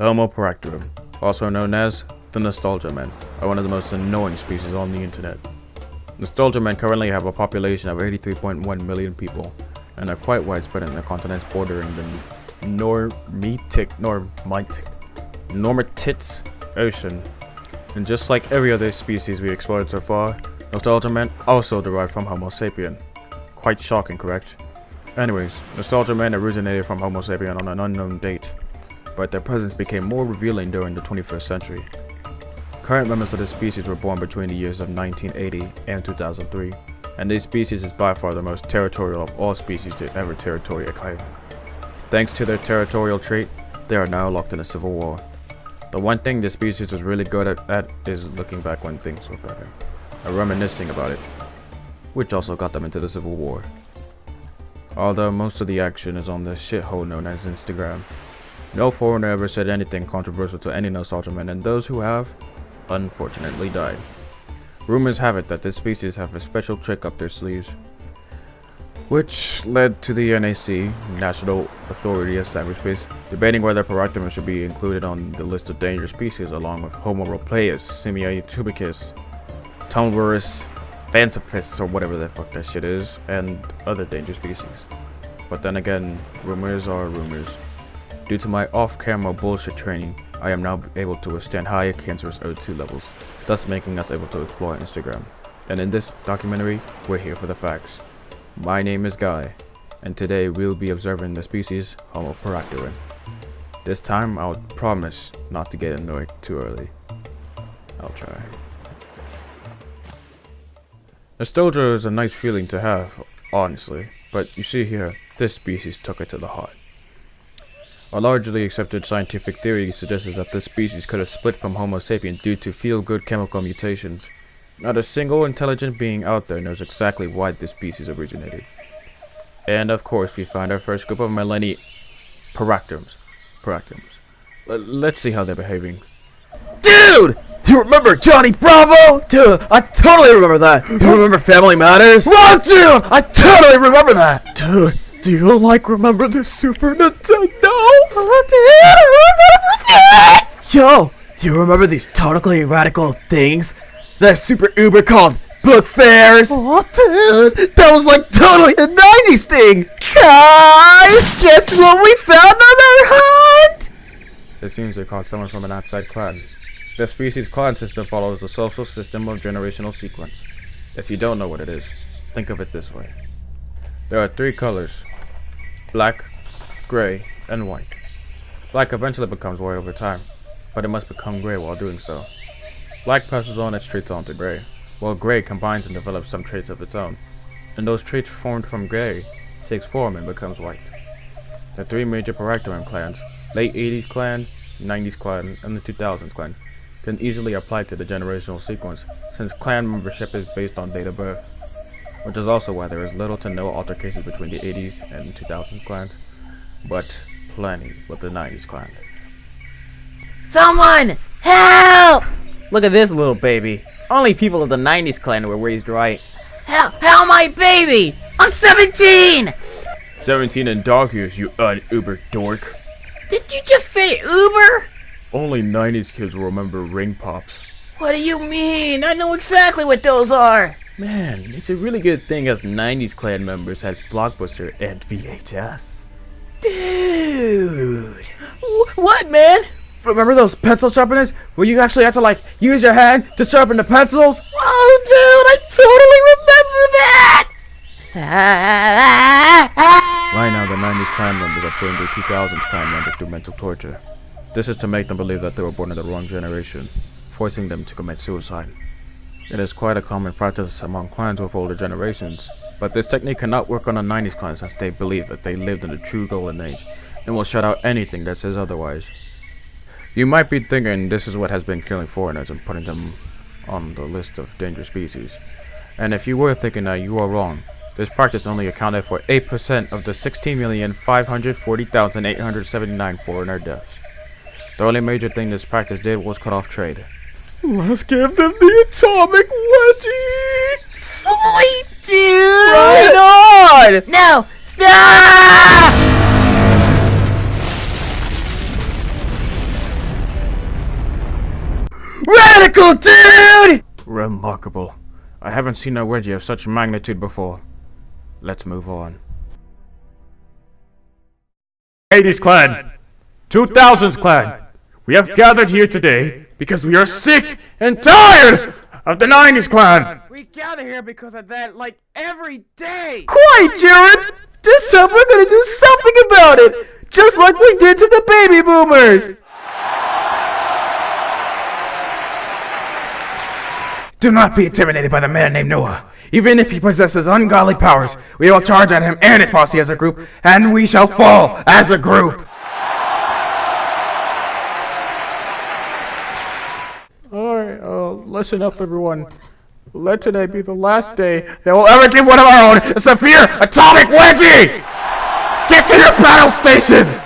Homo Peractorum, also known as the Nostalgia Men, are one of the most annoying species on the internet. Nostalgia Men currently have a population of 83.1 million people, and are quite widespread in the continents bordering the Normatic Ocean. And just like every other species we explored so far, Nostalgia Men also derived from Homo sapien. Quite shocking, correct? Anyways, Nostalgia Men originated from Homo sapien on an unknown date, but their presence became more revealing during the 21st century. Current members of this species were born between the years of 1980 and 2003, and this species is by far the most territorial of all species to ever territorially claim. Thanks to their territorial trait, they are now locked in a civil war. The one thing this species is really good at is looking back when things were better, and reminiscing about it, which also got them into the civil war. Although most of the action is on the shithole known as Instagram. No foreigner ever said anything controversial to any Nostalgia Men, and those who have, unfortunately, died. Rumors have it that this species have a special trick up their sleeves, which led to the NAC, National Authority of Cyberspace, debating whether Peractorum should be included on the list of dangerous species along with Homo Roplaeus, Simiatubicus, Tumblurus, Fancifus, or whatever the fuck that shit is, and other dangerous species. But then again, rumors are rumors. Due to my off-camera bullshit training, I am now able to withstand higher cancerous O2 levels, thus making us able to explore Instagram. And in this documentary, we're here for the facts. My name is Guy, and today we'll be observing the species Homo Peractorum. This time, I'll promise not to get annoyed too early. I'll try. Nostalgia is a nice feeling to have, honestly, but you see here, this species took it to the heart. A largely accepted scientific theory suggests that this species could have split from Homo sapien due to feel-good chemical mutations. Not a single intelligent being out there knows exactly why this species originated. And of course, we find our first group of millennial Peractorums. Let's see how they're behaving. Dude! You remember Johnny Bravo? Dude, I totally remember that. You remember Family Matters? Whoa, dude! I totally remember that. Dude, do you remember the Super Nintendo? Oh, dude, I remember that! Yo, you remember these totally radical things? They're super uber called book fairs. Oh, dude, that was like totally a 90s thing. Guys, guess what we found on our hunt? It seems they caught someone from an outside clan. The species clan system follows the social system of generational sequence. If you don't know what it is, think of it this way. There are three colors: black, gray, and white. Black eventually becomes white over time, but it must become gray while doing so. Black passes on its traits onto gray, while gray combines and develops some traits of its own, and those traits formed from gray takes form and becomes white. The three major Peractorum clans, late 80s clan, 90s clan, and the 2000s clan, can easily apply to the generational sequence, since clan membership is based on date of birth, which is also why there is little to no altercations between the 80s and 2000s clans, but plenty with the 90s clan. Someone help! Look at this little baby. Only people of the 90s clan were raised right. Help my baby! I'm 17! 17 in dog years, you uber dork. Did you just say Uber? Only 90s kids will remember ring pops. What do you mean? I know exactly what those are. Man, it's a really good thing us 90s clan members had Blockbuster and VHS. Dude! What, man? Remember those pencil sharpeners where you actually have to use your hand to sharpen the pencils? Oh, dude, I totally remember that! Right now, the 90s clan members are putting the 2000s clan members through mental torture. This is to make them believe that they were born in the wrong generation, forcing them to commit suicide. It is quite a common practice among clans with older generations, but this technique cannot work on the 90s clans since they believe that they lived in the true golden age and will shut out anything that says otherwise. You might be thinking this is what has been killing foreigners and putting them on the list of dangerous species. And if you were thinking that, you are wrong. This practice only accounted for 8% of the 16,540,879 foreigner deaths. The only major thing this practice did was cut off trade. Let's give them the atomic wedgie! Sweet dude! Right on! No! Stop! cool, dude! Remarkable. I haven't seen a wedgie of such magnitude before. Let's move on. 80s clan! 2000s clan! We have gathered here today because we are sick and tired of the 90s clan! We gather here because of that, like, every day! Quiet, Jared! This time we're gonna do something about it! Just like we did to the baby boomers! Do not be intimidated by the man named Noah. Even if he possesses ungodly powers, we will charge at him and his posse as a group, and we shall fall as a group! Alright, listen up everyone. Let today be the last day that we'll ever give one of our own a severe atomic wedgie! Get to your battle stations!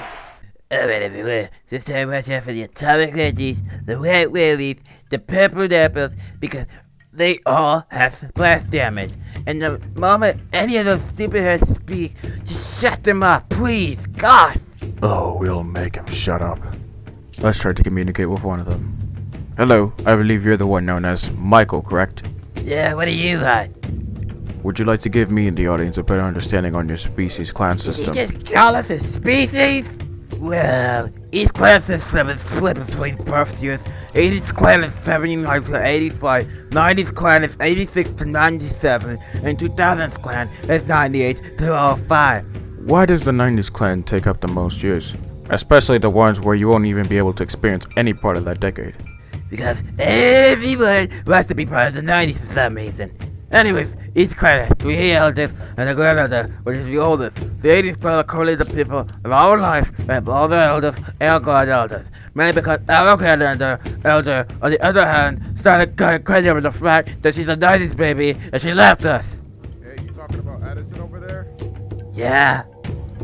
Alright everyone, this time watch out for the atomic wedgies, the white whalies, the purple apples, because they all have splash damage. And the moment any of those stupid heads speak, just shut them up, please, gosh! Oh, we'll make him shut up. Let's try to communicate with one of them. Hello, I believe you're the one known as Michael, correct? Yeah, what do you want? Would you like to give me and the audience a better understanding on your species clan Did you system? just call us a species? Well, each clan system is split between birth years. 80s clan is 79 to 85, 90s clan is 86 to 97, and 2000s clan is 98 to 05. Why does the 90s clan take up the most years? Especially the ones where you won't even be able to experience any part of that decade. Because everyone wants to be part of the 90s for some reason. Anyways, each clan has 3 elders and a grand elder, which is the oldest. The 80s clan are currently the people of our life and all their elders and grand elders. Mainly because our grand elder, on the other hand, started going crazy over the fact that she's a 90s baby and she left us. Hey, you talking about Addison over there? Yeah,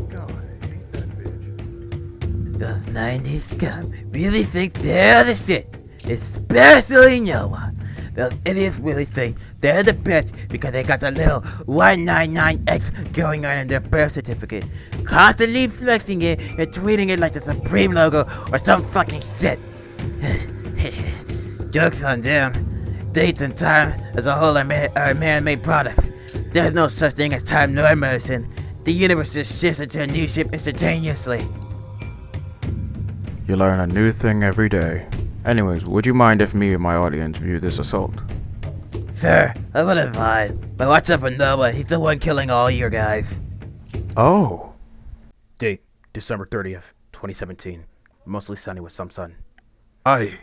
God, I hate that bitch. those 90s scum really think they're the shit. Especially Noah. Those idiots really think they're the best because they got the little 199X going on in their birth certificate. Constantly flexing it and tweeting it like the Supreme logo or some fucking shit. Joke's on them. Dates and time as a whole are man-made products. There's no such thing as time nor motion. The universe just shifts into a new shape instantaneously. You learn a new thing every day. Anyways, would you mind if me and my audience view this assault? Sir, I wouldn't mind. But what's up with Noah? He's the one killing all your guys. Oh. Date, December 30th, 2017. Mostly sunny with some sun. I,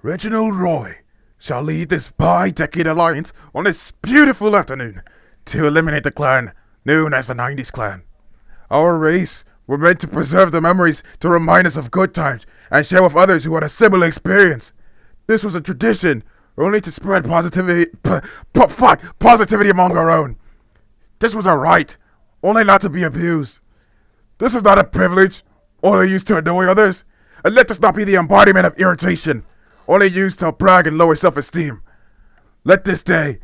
Reginald Roy, shall lead this bi-decade alliance on this beautiful afternoon to eliminate the clan known as the 90s clan. Our race were meant to preserve the memories to remind us of good times and share with others who had a similar experience. This was a tradition only to spread positivity among our own. This was a right, only not to be abused. This is not a privilege, only used to annoy others. And let this not be the embodiment of irritation, only used to brag and lower self-esteem. Let this day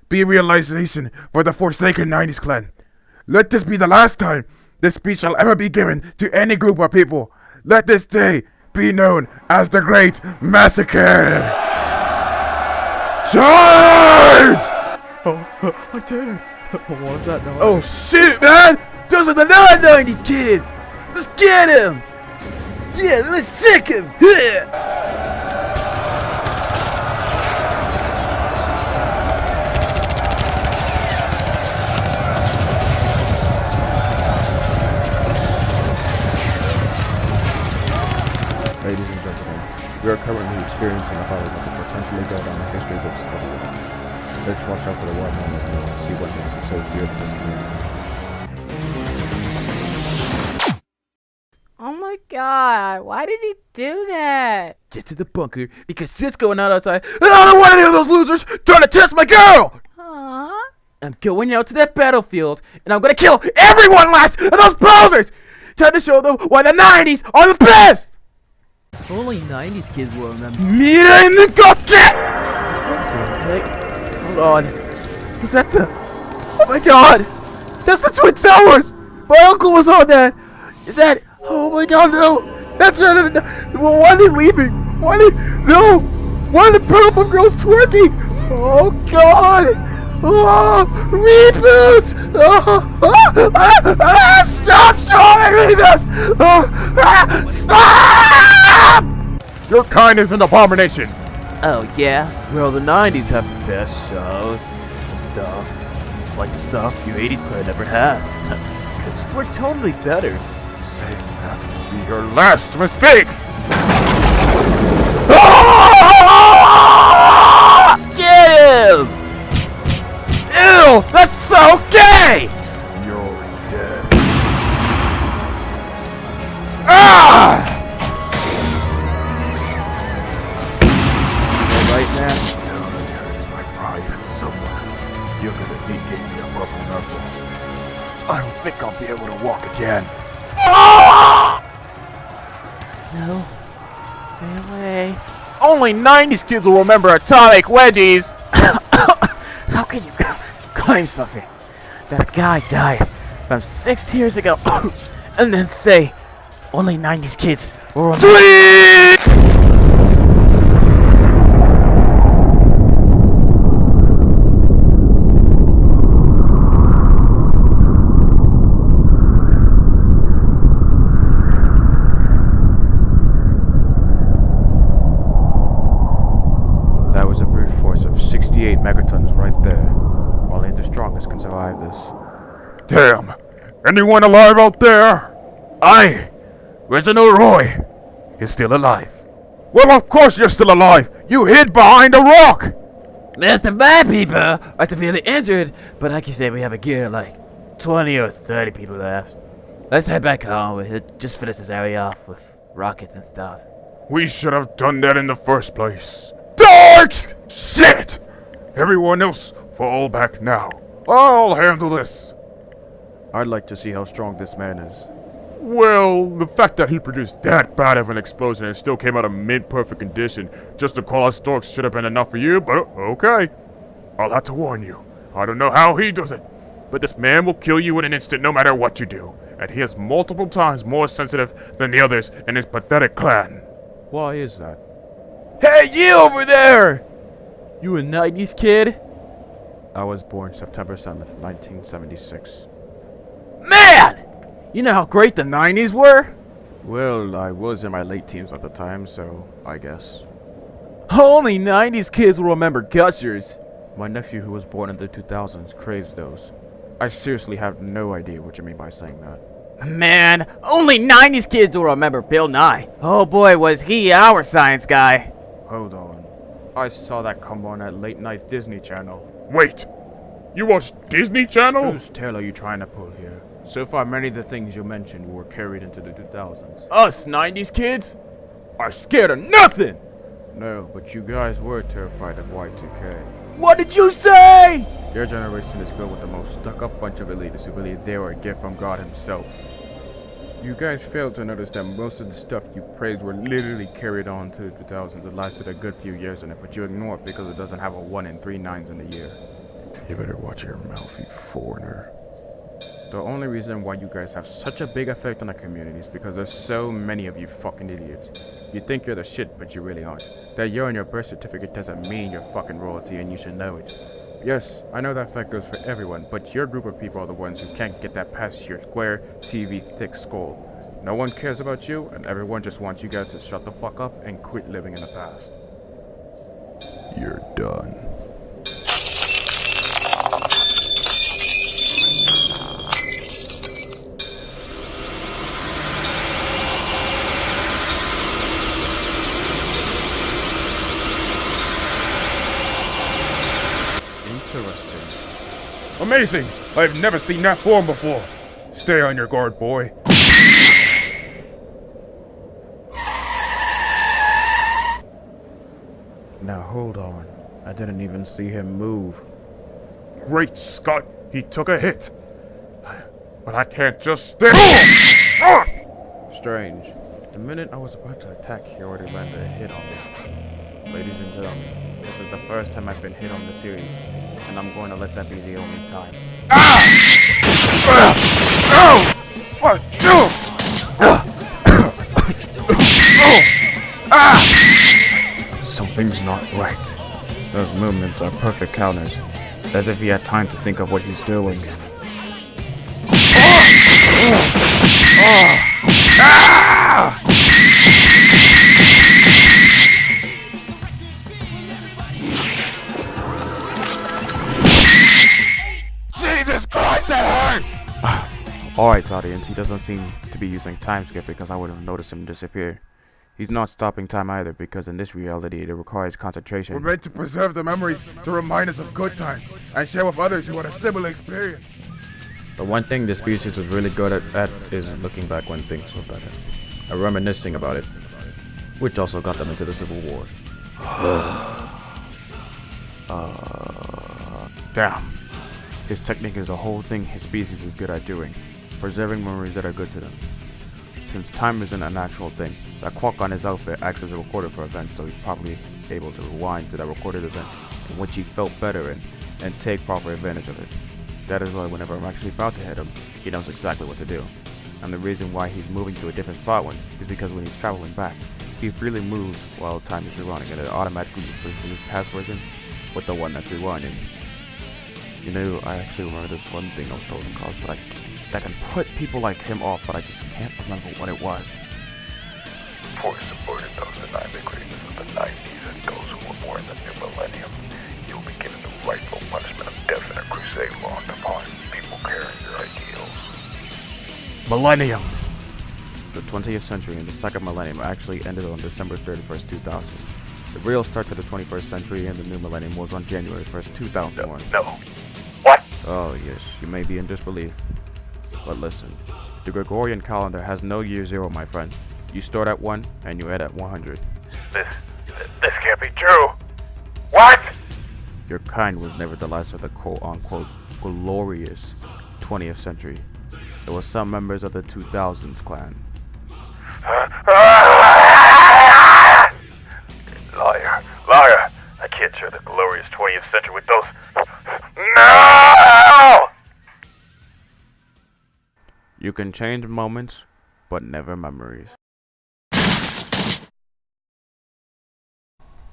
be a realization for the forsaken 90s clan. Let this be the last time this speech shall ever be given to any group of people. Let this day be known as the Great Massacre. Charge! I did. What was that noise? Oh shit, man! Those are the non-90s kids! Let's get him! Yeah, let's sick him! Ladies and gentlemen, we are currently experiencing a battle that could potentially go down the history books of the world. Let's watch out for the one man of Noah and see what makes him so dear to this community. Oh my god, why did you do that? Get to the bunker because shit's going on outside. And I don't want any of those losers trying to test my girl! Aww. I'm going out to that battlefield and I'm gonna kill every one last of those posers! Trying to show them why the 90s are the best! Only 90s kids will remember. Mira in the cockpit! Hey, hold on. Is that the... Oh my god! That's the Twin Towers! My uncle was on that! Is that... Oh my god, no! That's... Well, why are they leaving? Why are they... No! Why are the purple girls twerking? Oh God! Oh, reboot! Stop showing me this! Stop! Your kind is an abomination. Oh yeah? Well, the 90s have the best shows and stuff. Like the stuff you 80s could never had. Because we're totally better. Saying that will be your last mistake. Get him! Ew! That's so gay! You're dead. Ah! Right now. Down here is my private somewhere. You're gonna need to give me a purple knuckle. I don't think I'll be able to walk again. No. Stay away. Only 90s kids will remember atomic wedgies! How can you claim something that a guy died from 6 years ago and then say only 90s kids will remember? That was a brute force of 68 megatons right there. Only the strongest can survive this. Damn! Anyone alive out there? I, Reginald Roy, is still alive. Well, of course you're still alive! You hid behind a rock! There's some bad people are severely injured, but like you said, we have a gear like 20 or 30 people left. Let's head back home. We'll just finish this area off with rockets and stuff. We should have done that in the first place. Darts! Shit! Everyone else, fall back now. I'll handle this. I'd like to see how strong this man is. Well, the fact that he produced that bad of an explosion and still came out of mint-perfect condition just to call us dorks should have been enough for you, but okay. I'll have to warn you. I don't know how he does it, but this man will kill you in an instant no matter what you do. And he is multiple times more sensitive than the others in his pathetic clan. Why is that? Hey, you over there! You a 90s kid? I was born September 7th, 1976. Man! You know how great the 90s were? Well, I was in my late teens at the time, so I guess. Only 90s kids will remember Gushers. My nephew who was born in the 2000s craves those. I seriously have no idea what you mean by saying that. Man, only 90s kids will remember Bill Nye. Oh boy, was he our science guy. Hold on. I saw that come on at late night Disney Channel. Wait! You watch Disney Channel? Whose tail are you trying to pull here? So far, many of the things you mentioned were carried into the 2000s. Us 90s kids are scared of nothing! No, but you guys were terrified of Y2K. What did you say? Your generation is filled with the most stuck-up bunch of elitists who believe they were a gift from God himself. You guys failed to notice that most of the stuff you praised were literally carried on to the 2000s that lasted a good few years in it, but you ignore it because it doesn't have a 1 in 3 9s in the year. You better watch your mouth, you foreigner. The only reason why you guys have such a big effect on the community is because there's so many of you fucking idiots. You think you're the shit, but you really aren't. That you're on your birth certificate doesn't mean you're fucking royalty and you should know it. Yes, I know that fact goes for everyone, but your group of people are the ones who can't get that past your square, TV, thick skull. No one cares about you, and everyone just wants you guys to shut the fuck up and quit living in the past. You're done. Interesting. Amazing! I've never seen that form before. Stay on your guard, boy. Now hold on. I didn't even see him move. Great Scott, he took a hit. But I can't just stay. Strange. The minute I was about to attack, he already landed a hit on me. Ladies and gentlemen, this is the first time I've been hit on the series, and I'm going to let that be the only time. So Something's not right. Those movements are perfect counters, as if he had time to think of what he's doing. Jesus Christ, that hurt! Alright, audience, he doesn't seem to be using time skip because I would have noticed him disappear. He's not stopping time either because in this reality it requires concentration. We're meant to preserve the memories to remind us of good times and share with others who had a similar experience. The one thing this species is really good at is looking back when things were better, and reminiscing about it, which also got them into the Civil War. Damn. His technique is the whole thing his species is good at doing, preserving memories that are good to them. Since time isn't a natural thing, that clock on his outfit acts as a recorder for events, so he's probably able to rewind to that recorded event in which he felt better in and take proper advantage of it. That is why whenever I'm actually about to hit him, he knows exactly what to do. And the reason why he's moving to a different spot one is because when he's traveling back, he freely moves while time is rerunning, and it automatically replaces his past version with the one that's rewinding. You know, I actually remember this one thing I was told in college, but that can put people like him off, but I just can't remember what it was. For supporting those denying the greatness of the 90s and those who were born in the new millennium, you'll be given the rightful punishment of death in a crusade launched upon people carrying your ideals. Millennium! The 20th century and the second millennium actually ended on December 31st, 2000. The real start to the 21st century and the new millennium was on January 1st, 2001. No. What? Oh yes, you may be in disbelief. But listen, the Gregorian calendar has no year zero, my friend. You start at 1 and you end at 100. This can't be true. What? Your kind was nevertheless of the quote-unquote glorious 20th century. There were some members of the 2000s clan. Liar. I can't share the glorious 20th century with those. No! You can change moments, but never memories.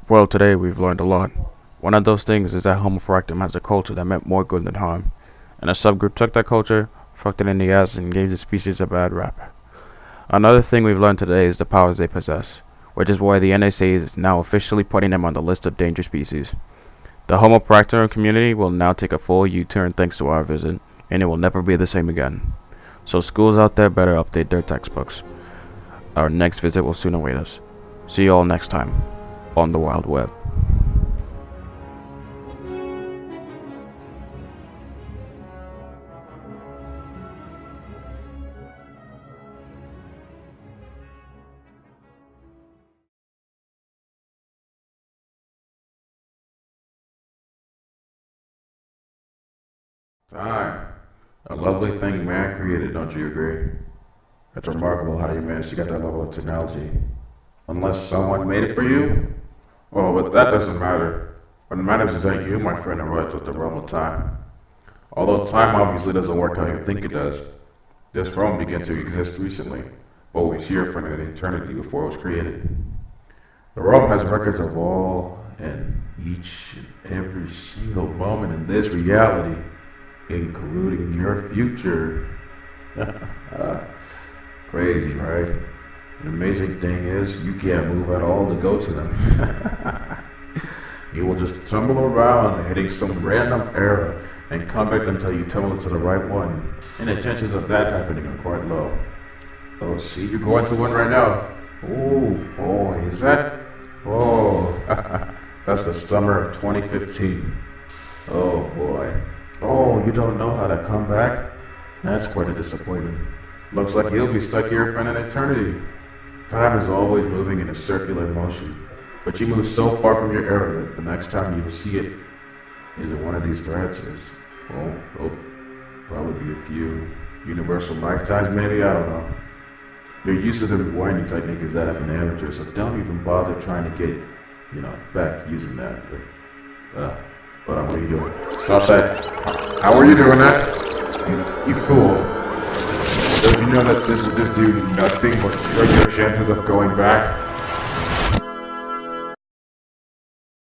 Well, today we've learned a lot. One of those things is that Homo Peractorum has a culture that meant more good than harm, and a subgroup took that culture, fucked it in the ass, and gave the species a bad rap. Another thing we've learned today is the powers they possess, which is why the NSA is now officially putting them on the list of dangerous species. The Homo Peractorum community will now take a full U-turn thanks to our visit, and it will never be the same again. So schools out there better update their textbooks. Our next visit will soon await us. See you all next time on the Wild Web. Time. A lovely thing man created, don't you agree? It's remarkable how you managed to get that level of technology. Unless someone made it for you? Oh, but that doesn't matter. What matters is that you, my friend, arrived at the realm of time. Although time obviously doesn't work how you think it does. This realm began to exist recently, but was here for an eternity before it was created. The realm has records of all and each and every single moment in this reality, including your future. Crazy, right? The amazing thing is, you can't move at all to go to them. You will just tumble around hitting some random era and come back until you tumble to the right one. And the chances of that happening are quite low. Oh, see, you're going to one right now. Oh, boy, is that? Oh, that's the summer of 2015. Oh, boy. Oh, you don't know how to come back? That's quite a disappointment. Looks like you'll be stuck here for an eternity. Time is always moving in a circular motion, but you move so far from your era that the next time you will see it is in one of these threads. Well, it'll probably be a few universal lifetimes, maybe, I don't know. Your use of the rewinding technique is that of an amateur, so don't even bother trying to get, back using that. But what are you doing? Stop that. How are you doing that? You fool. Don't you know that this will just do nothing but shrink your chances of going back?